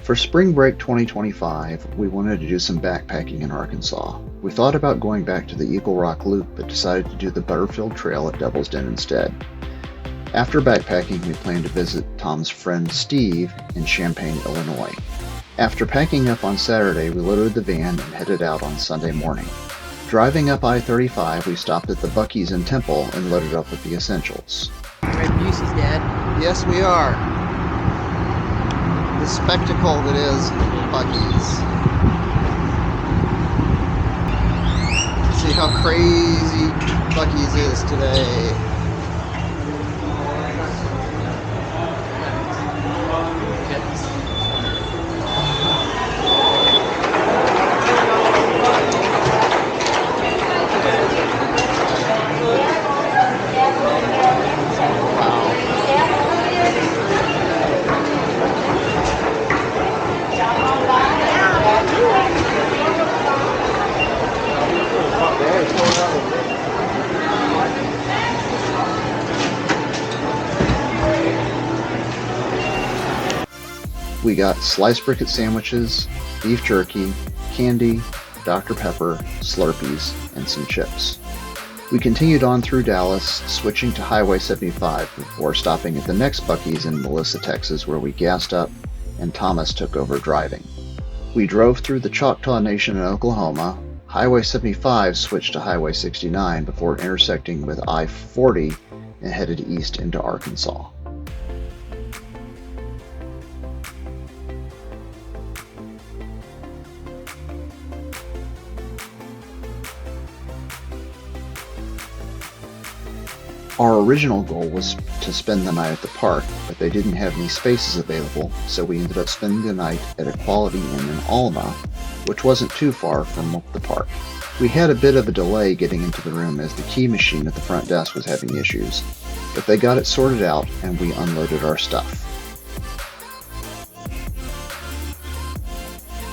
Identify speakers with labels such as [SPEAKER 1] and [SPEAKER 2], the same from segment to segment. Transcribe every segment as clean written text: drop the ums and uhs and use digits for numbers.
[SPEAKER 1] For spring break 2025, we wanted to do some backpacking in Arkansas. We thought about going back to the Eagle Rock Loop, but decided to do the Butterfield Trail at Devil's Den instead. After backpacking, we planned to visit Tom's friend Steve in Champaign, Illinois. After packing up on Saturday, we loaded the van and headed out on Sunday morning. Driving up I-35, we stopped at the Buc-ee's in Temple and loaded up with the essentials.
[SPEAKER 2] We're at Busey's, Dad.
[SPEAKER 1] Yes, we are. The spectacle that is Buc-ee's. See how crazy Buc-ee's is today. We got sliced brisket sandwiches, beef jerky, candy, Dr. Pepper, Slurpees, and some chips. We continued on through Dallas, switching to Highway 75 before stopping at the next Buc-ee's in Melissa, Texas, where we gassed up and Thomas took over driving. We drove through the Choctaw Nation in Oklahoma. Highway 75 switched to Highway 69 before intersecting with I-40 and headed east into Arkansas. Our original goal was to spend the night at the park, but they didn't have any spaces available, so we ended up spending the night at a Quality Inn in Alma, which wasn't too far from the park. We had a bit of a delay getting into the room as the key machine at the front desk was having issues, but they got it sorted out and we unloaded our stuff.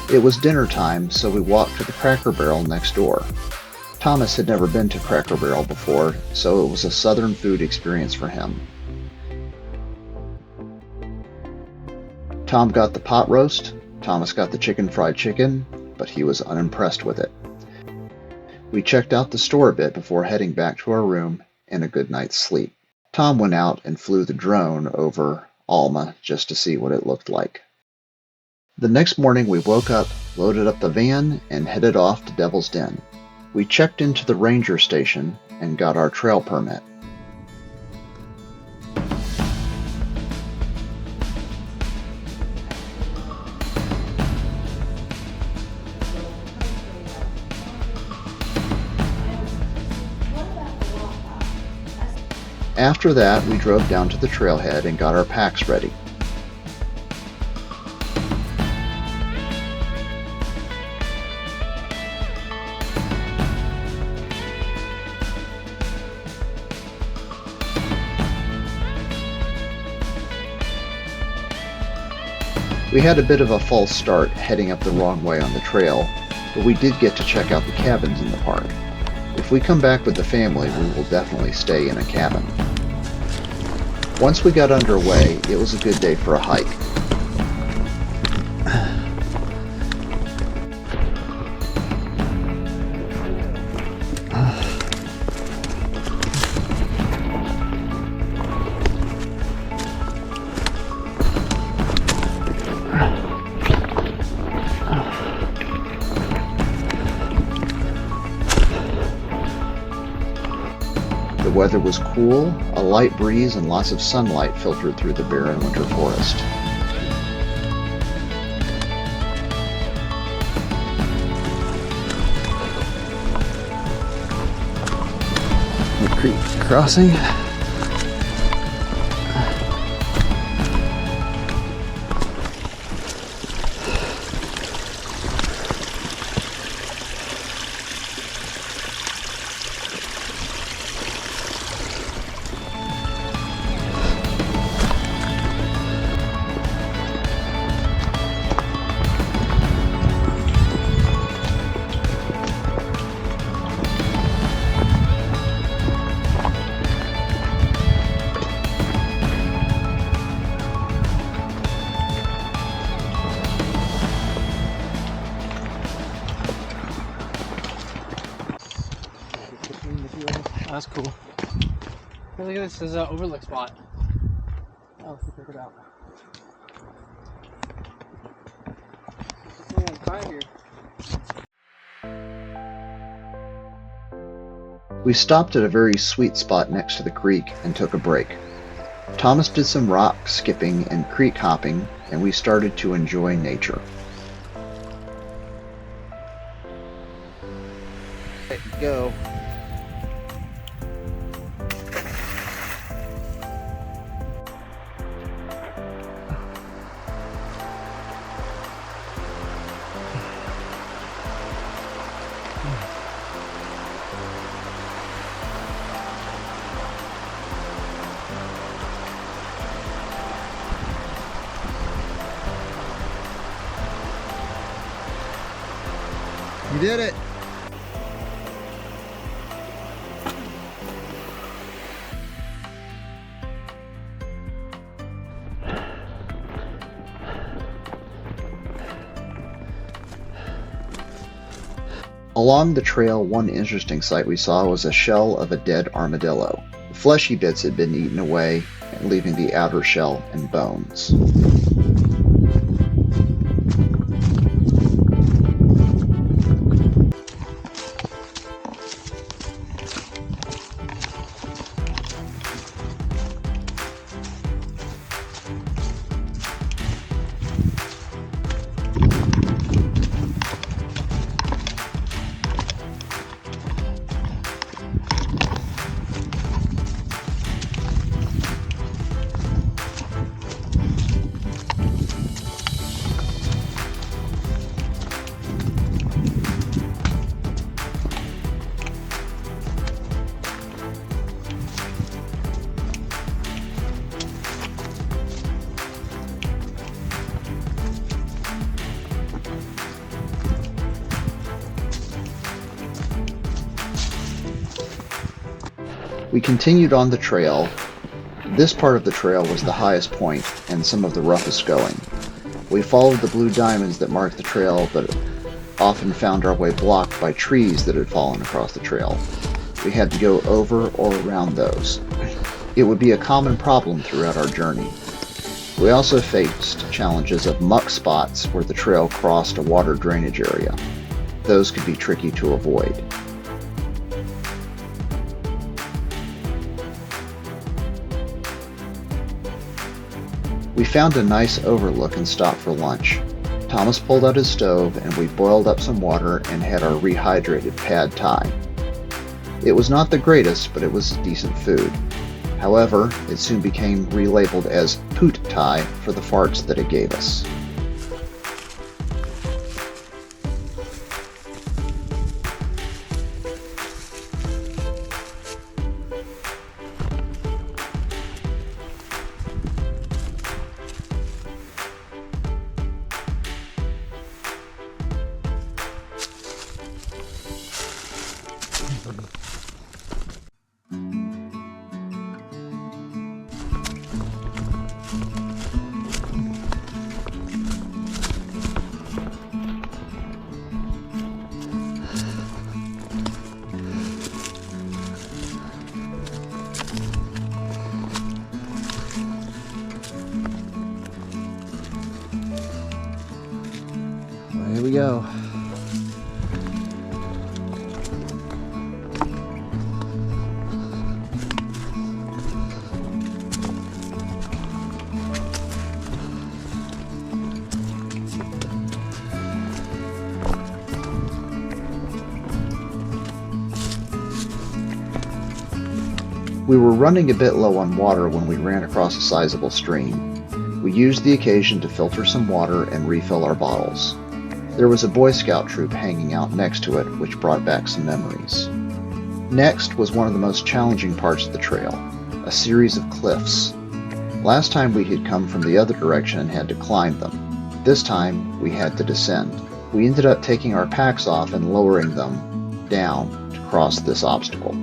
[SPEAKER 1] It was dinner time, so we walked to the Cracker Barrel next door. Thomas had never been to Cracker Barrel before, so it was a southern food experience for him. Tom got the pot roast, Thomas got the chicken fried chicken, but he was unimpressed with it. We checked out the store a bit before heading back to our room and a good night's sleep. Tom went out and flew the drone over Alma just to see what it looked like. The next morning we woke up, loaded up the van, and headed off to Devil's Den. We checked into the ranger station and got our trail permit. After that, we drove down to the trailhead and got our packs ready. We had a bit of a false start heading up the wrong way on the trail, but we did get to check out the cabins in the park. If we come back with the family, we will definitely stay in a cabin. Once we got underway, it was a good day for a hike. The weather was cool, a light breeze and lots of sunlight filtered through the barren winter forest. The creek crossing.
[SPEAKER 2] That's cool. Hey, look at this. This is an overlook spot. Oh, let's check it out. Man, I'm tired here.
[SPEAKER 1] We stopped at a very sweet spot next to the creek and took a break. Thomas did some rock skipping and creek hopping, and we started to enjoy nature. Go. You did it! Along the trail, one interesting sight we saw was a shell of a dead armadillo. The fleshy bits had been eaten away, leaving the outer shell and bones. We continued on the trail. This part of the trail was the highest point and some of the roughest going. We followed the blue diamonds that marked the trail, but often found our way blocked by trees that had fallen across the trail. We had to go over or around those. It would be a common problem throughout our journey. We also faced challenges of muck spots where the trail crossed a water drainage area. Those could be tricky to avoid. We found a nice overlook and stopped for lunch. Thomas pulled out his stove and we boiled up some water and had our rehydrated pad thai. It was not the greatest, but it was decent food. However, it soon became relabeled as poot thai for the farts that it gave us. Here we go. We were running a bit low on water when we ran across a sizable stream. We used the occasion to filter some water and refill our bottles. There was a Boy Scout troop hanging out next to it, which brought back some memories. Next was one of the most challenging parts of the trail, a series of cliffs. Last time we had come from the other direction and had to climb them. This time we had to descend. We ended up taking our packs off and lowering them down to cross this obstacle.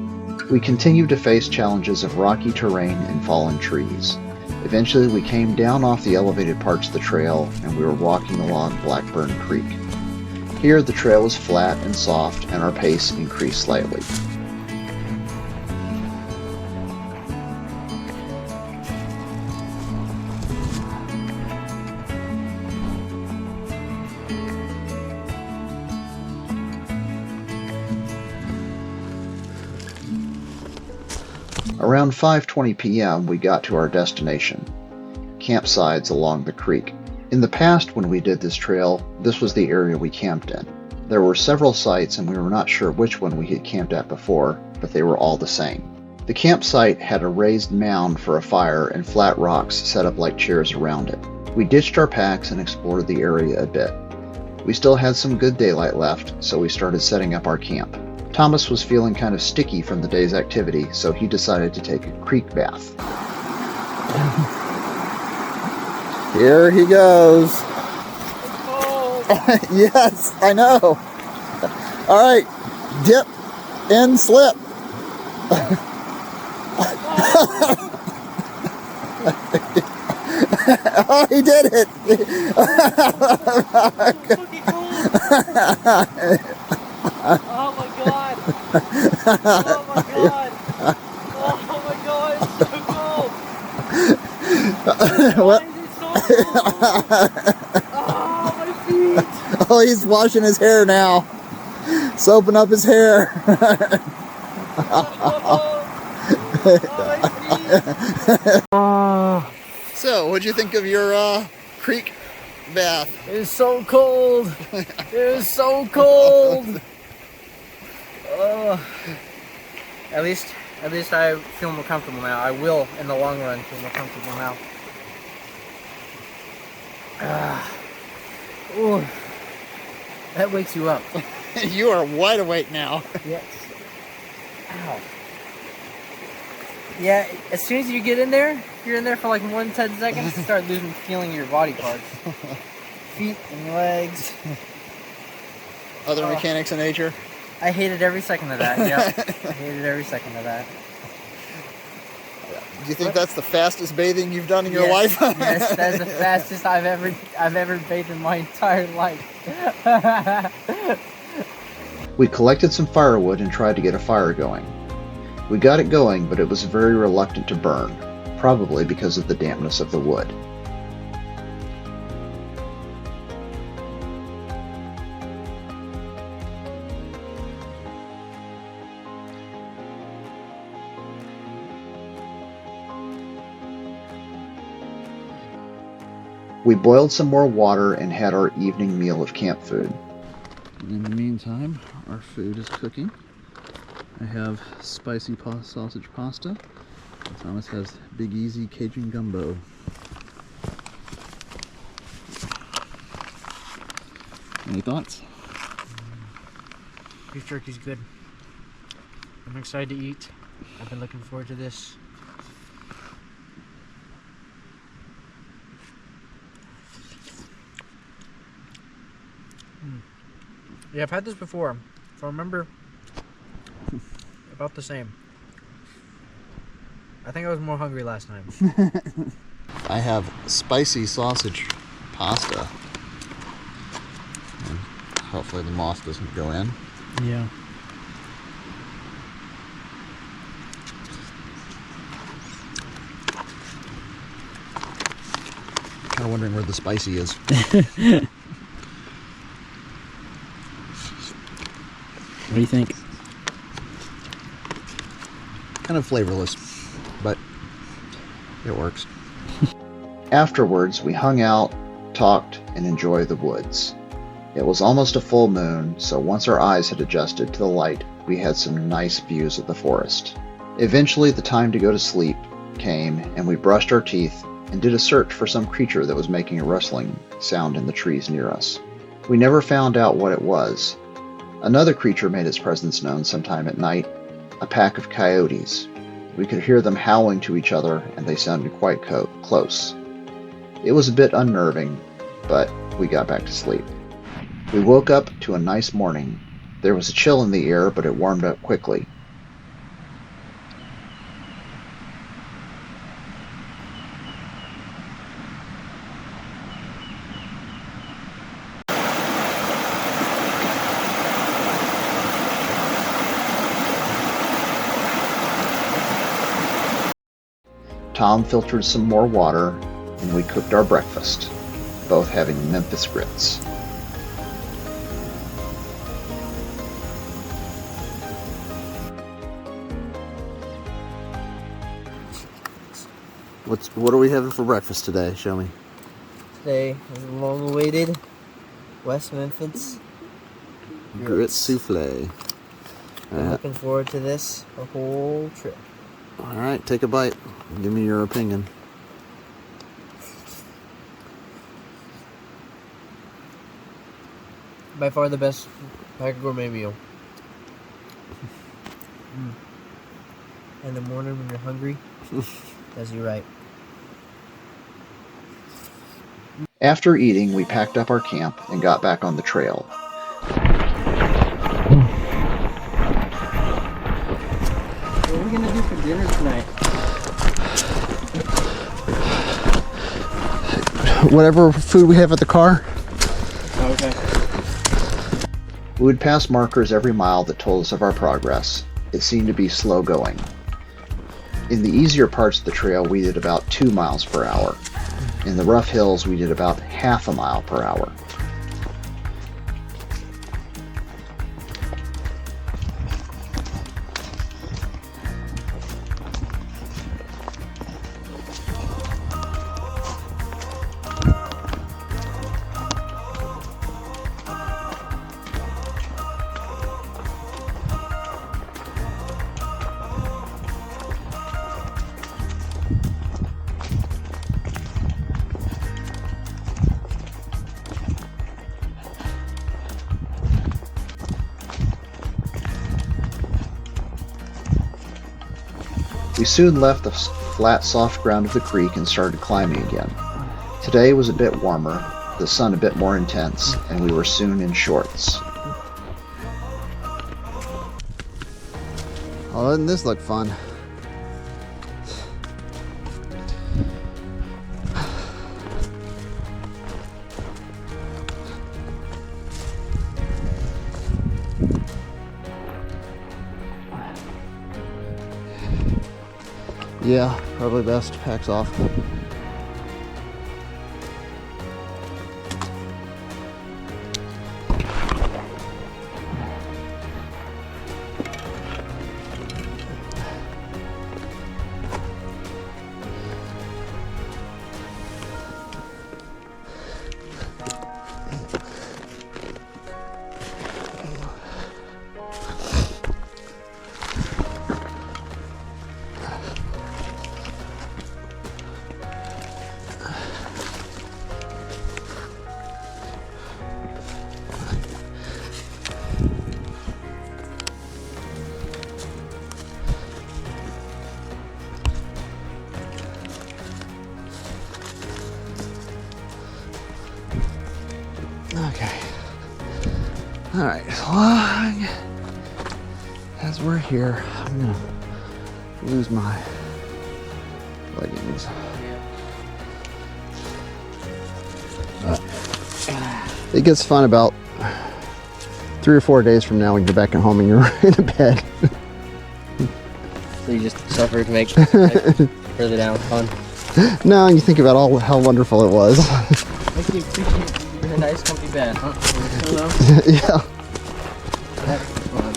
[SPEAKER 1] We continued to face challenges of rocky terrain and fallen trees. Eventually we came down off the elevated parts of the trail and we were walking along Blackburn Creek. Here the trail was flat and soft and our pace increased slightly. Around 5:20 p.m., we got to our destination, campsites along the creek. In the past, when we did this trail, this was the area we camped in. There were several sites and we were not sure which one we had camped at before, but they were all the same. The campsite had a raised mound for a fire and flat rocks set up like chairs around it. We ditched our packs and explored the area a bit. We still had some good daylight left, so we started setting up our camp. Thomas was feeling kind of sticky from the day's activity, so he decided to take a creek bath.
[SPEAKER 3] Here he goes.
[SPEAKER 2] Oh,
[SPEAKER 3] Yes, I know. All right, dip and slip. Oh, he did it.
[SPEAKER 2] fucking cold. Oh my god. Oh my god. Oh my god, it's so cold. Why
[SPEAKER 3] What?
[SPEAKER 2] is it so cold? Oh, my feet.
[SPEAKER 3] Oh, he's washing his hair now. Soaping up his hair.
[SPEAKER 2] Oh,
[SPEAKER 3] So, what'd you think of your creek bath?
[SPEAKER 2] it is so cold. It is so cold. At least I feel more comfortable now. I will, in the long run, feel more comfortable now. Ooh, that wakes you up.
[SPEAKER 3] You are wide awake now.
[SPEAKER 2] Yes. Ow. Yeah, as soon as you get in there, you're in there for like 10 seconds, you start losing feeling your body parts. Feet and legs.
[SPEAKER 3] Other mechanics in nature.
[SPEAKER 2] I hated every second of that, yeah. I hated every second of that.
[SPEAKER 3] Do you think that's the fastest bathing you've done in your
[SPEAKER 2] Yes,
[SPEAKER 3] life?
[SPEAKER 2] yes, that's the fastest I've ever bathed in my entire life.
[SPEAKER 1] We collected some firewood and tried to get a fire going. We got it going, but it was very reluctant to burn, probably because of the dampness of the wood. We boiled some more water and had our evening meal of camp food.
[SPEAKER 4] In the meantime, our food is cooking. I have spicy sausage pasta. Thomas has Big Easy Cajun gumbo. Any thoughts?
[SPEAKER 2] Beef jerky's good. I'm excited to eat. I've been looking forward to this. Yeah, I've had this before. If I remember, about the same. I think I was more hungry last time.
[SPEAKER 3] I have spicy sausage pasta. And hopefully the moth doesn't go in.
[SPEAKER 2] Yeah.
[SPEAKER 3] Kind of wondering where the spicy is.
[SPEAKER 4] What do you think?
[SPEAKER 3] Kind of flavorless, but it works.
[SPEAKER 1] Afterwards, we hung out, talked, and enjoyed the woods. It was almost a full moon, so once our eyes had adjusted to the light, we had some nice views of the forest. Eventually, the time to go to sleep came, and we brushed our teeth and did a search for some creature that was making a rustling sound in the trees near us. We never found out what it was. Another creature made its presence known sometime at night, a pack of coyotes. We could hear them howling to each other, and they sounded quite close. It was a bit unnerving, but we got back to sleep. We woke up to a nice morning. There was a chill in the air, but it warmed up quickly. Tom filtered some more water, and we cooked our breakfast, both having Memphis grits.
[SPEAKER 4] What are we having for breakfast today? Show me.
[SPEAKER 2] Today is long-awaited West Memphis
[SPEAKER 4] Grit souffle.
[SPEAKER 2] I'm looking forward to this the whole trip.
[SPEAKER 4] All right, take a bite. Give me your opinion.
[SPEAKER 2] By far the best packaged gourmet meal. In the morning when you're hungry, does you right.
[SPEAKER 1] After eating, we packed up our camp and got back on the trail.
[SPEAKER 2] What are we gonna do for dinner tonight?
[SPEAKER 4] Whatever food we have at the car.
[SPEAKER 2] Okay.
[SPEAKER 1] We would pass markers every mile that told us of our progress. It seemed to be slow going. In the easier parts of the trail, we did about 2 miles per hour. In the rough hills, we did about half a mile per hour. We soon left the flat, soft ground of the creek and started climbing again. Today was a bit warmer, the sun a bit more intense, and we were soon in shorts.
[SPEAKER 4] Oh, doesn't this look fun? Yeah, probably best packs off. Okay. All right. As long as we're here, I'm gonna lose my leggings. It gets fun about 3 or 4 days from now when you're back at home and you're in a bed.
[SPEAKER 2] So you just suffer to make further down fun.
[SPEAKER 4] No, and you think about all how wonderful it was.
[SPEAKER 2] Make you appreciate your nice comfy bed, huh?
[SPEAKER 4] Yeah.
[SPEAKER 2] That's fun.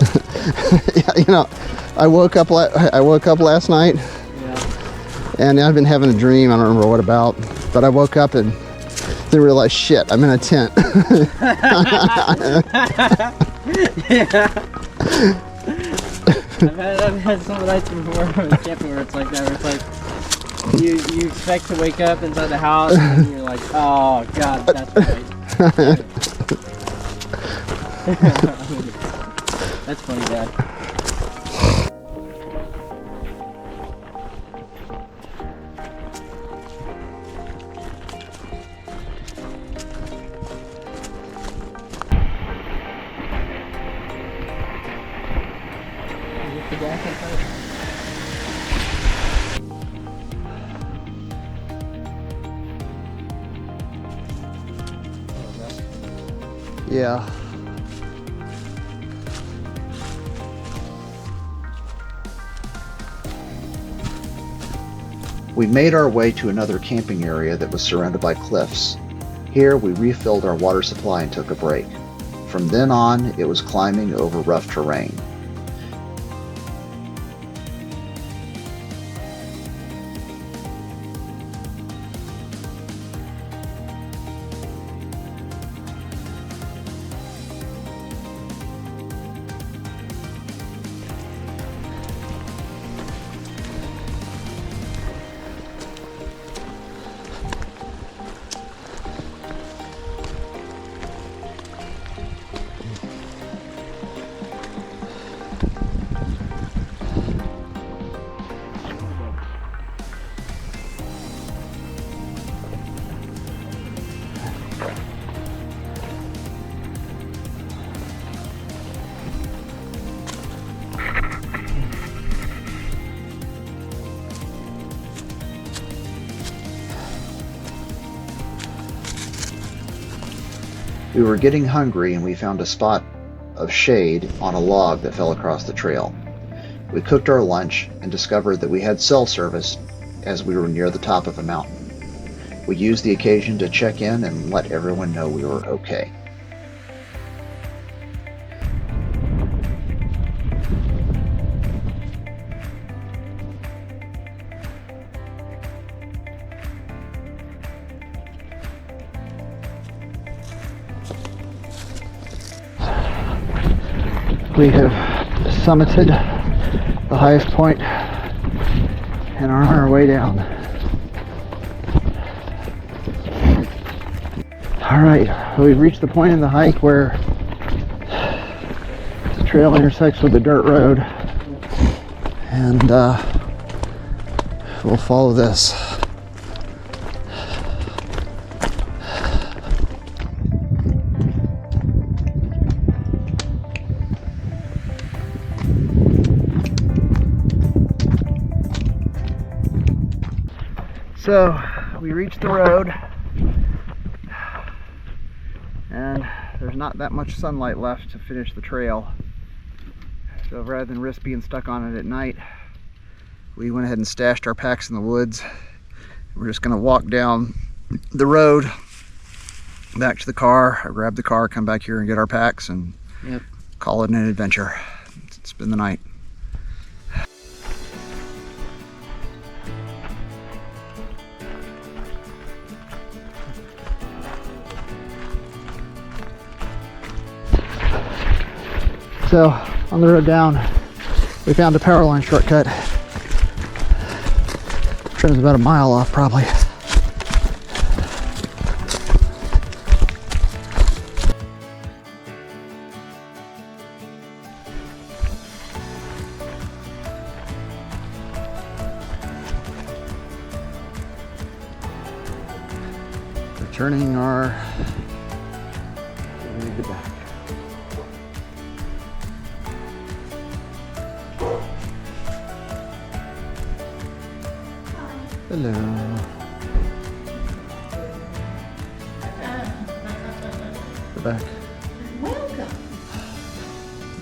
[SPEAKER 4] Yeah, you know, I woke up last night,
[SPEAKER 2] Yeah.
[SPEAKER 4] and I've been having a dream. I don't remember what about, but I woke up and then realized, shit, I'm in a tent.
[SPEAKER 2] Yeah. I've had some nights before with camping where it's like that, where it's like you expect to wake up inside the house and you're like, oh god, that's right. That's funny, Dad. You get the gas inside?
[SPEAKER 4] Yeah.
[SPEAKER 1] We made our way to another camping area that was surrounded by cliffs. Here we refilled our water supply and took a break. From then on, it was climbing over rough terrain. We were getting hungry and we found a spot of shade on a log that fell across the trail. We cooked our lunch and discovered that we had cell service as we were near the top of a mountain. We used the occasion to check in and let everyone know we were okay.
[SPEAKER 4] We have summited the highest point and are on our way down. Alright, we've reached the point in the hike where the trail intersects with the dirt road, and we'll follow this. So we reached the road, and there's not that much sunlight left to finish the trail. So rather than risk being stuck on it at night, we went ahead and stashed our packs in the woods. We're just gonna walk down the road back to the car, or grab the car, come back here and get our packs, and call it an adventure. Spend the night. So on the road down, we found a power line shortcut. Trim's about a mile off probably. Returning our back. Hello. We're back.
[SPEAKER 5] Welcome.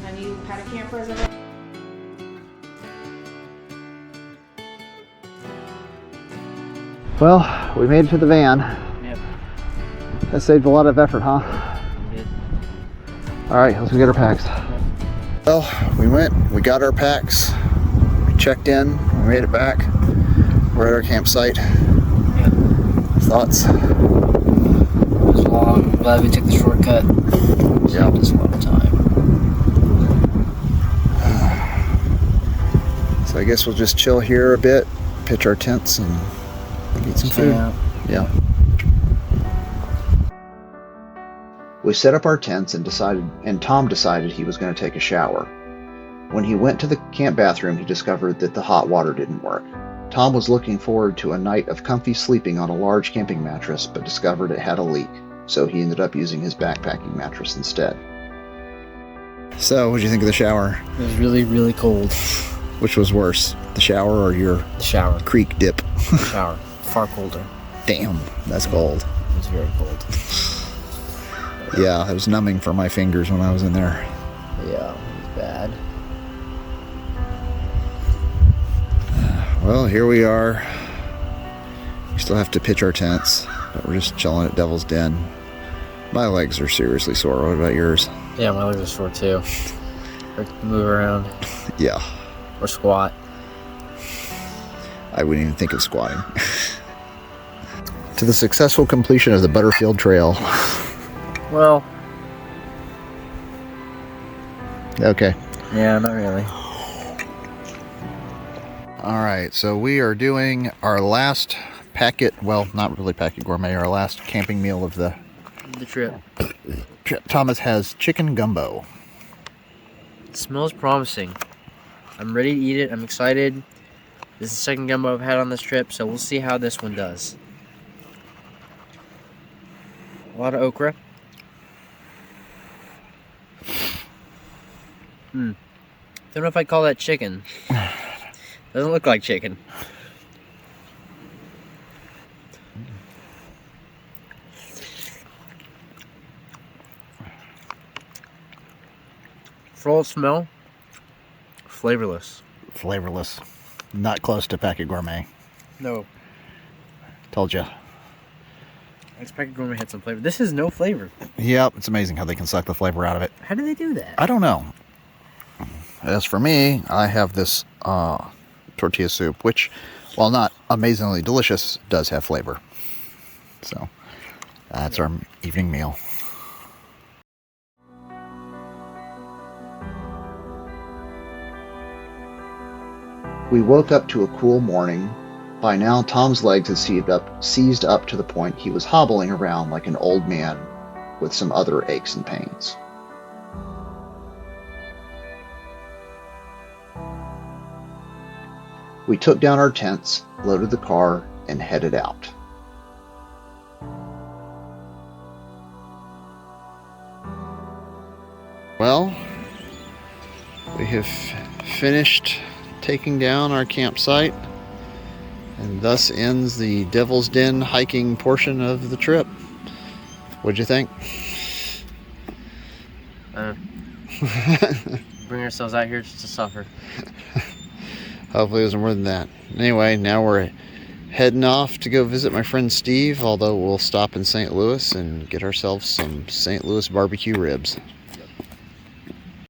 [SPEAKER 5] Have you had a camp reservation?
[SPEAKER 4] Well, we made it to the van.
[SPEAKER 2] Yep.
[SPEAKER 4] That saved a lot of effort, huh?
[SPEAKER 2] Did.
[SPEAKER 4] All right, let's go get our packs.
[SPEAKER 1] Well, we got our packs, we checked in, we made it back. We're at our campsite.
[SPEAKER 2] Yep.
[SPEAKER 1] Thoughts?
[SPEAKER 2] It was long. Glad we took the shortcut.
[SPEAKER 1] Yeah.
[SPEAKER 2] Saved us a lot of time.
[SPEAKER 1] So I guess we'll just chill here a bit, pitch our tents, and eat some food. Yeah. We set up our tents and Tom decided he was going to take a shower. When he went to the camp bathroom, he discovered that the hot water didn't work. Tom was looking forward to a night of comfy sleeping on a large camping mattress, but discovered it had a leak, so he ended up using his backpacking mattress instead. So, what did you think of the shower?
[SPEAKER 2] It was really, really cold.
[SPEAKER 1] Which was worse, the shower or your
[SPEAKER 2] The shower.
[SPEAKER 1] creek dip?
[SPEAKER 2] The shower. Far colder.
[SPEAKER 1] Damn, that's cold.
[SPEAKER 2] It was very cold.
[SPEAKER 1] Yeah, it was numbing for my fingers when I was in there.
[SPEAKER 2] Yeah, it was bad.
[SPEAKER 1] Well, here we are. We still have to pitch our tents, but we're just chilling at Devil's Den. My legs are seriously sore. What about yours?
[SPEAKER 2] Yeah, my legs are sore too. Or move around.
[SPEAKER 1] Yeah,
[SPEAKER 2] Or squat.
[SPEAKER 1] I wouldn't even think of squatting. To the successful completion of the Butterfield Trail.
[SPEAKER 2] Well,
[SPEAKER 1] Okay.
[SPEAKER 2] yeah, not really.
[SPEAKER 1] All right, so we are doing our last packet, well, not really packet gourmet, our last camping meal of the
[SPEAKER 2] The trip.
[SPEAKER 1] trip. Thomas has chicken gumbo.
[SPEAKER 2] It smells promising. I'm ready to eat it. I'm excited. This is the second gumbo I've had on this trip, so we'll see how this one does. A lot of okra. Don't know if I'd call that chicken. Doesn't look like chicken. Full smell, flavorless.
[SPEAKER 3] Flavorless. Not close to Packet Gourmet.
[SPEAKER 2] No,
[SPEAKER 3] Told you.
[SPEAKER 2] I expected gourmet had some flavor. This has no flavor.
[SPEAKER 3] Yep, it's amazing how they can suck the flavor out of it.
[SPEAKER 2] How do they do that?
[SPEAKER 3] I don't know. As for me, I have this tortilla soup, which, while not amazingly delicious, does have flavor. So that's our evening meal.
[SPEAKER 1] We woke up to a cool morning. By now, Tom's legs had seized up to the point he was hobbling around like an old man with some other aches and pains. We took down our tents, loaded the car, and headed out.
[SPEAKER 3] Well, we have finished taking down our campsite, and thus ends the Devil's Den hiking portion of the trip. What'd you think?
[SPEAKER 2] Bring ourselves out here just to suffer.
[SPEAKER 3] Hopefully it was more than that. Anyway, now we're heading off to go visit my friend Steve, although we'll stop in St. Louis and get ourselves some St. Louis barbecue ribs.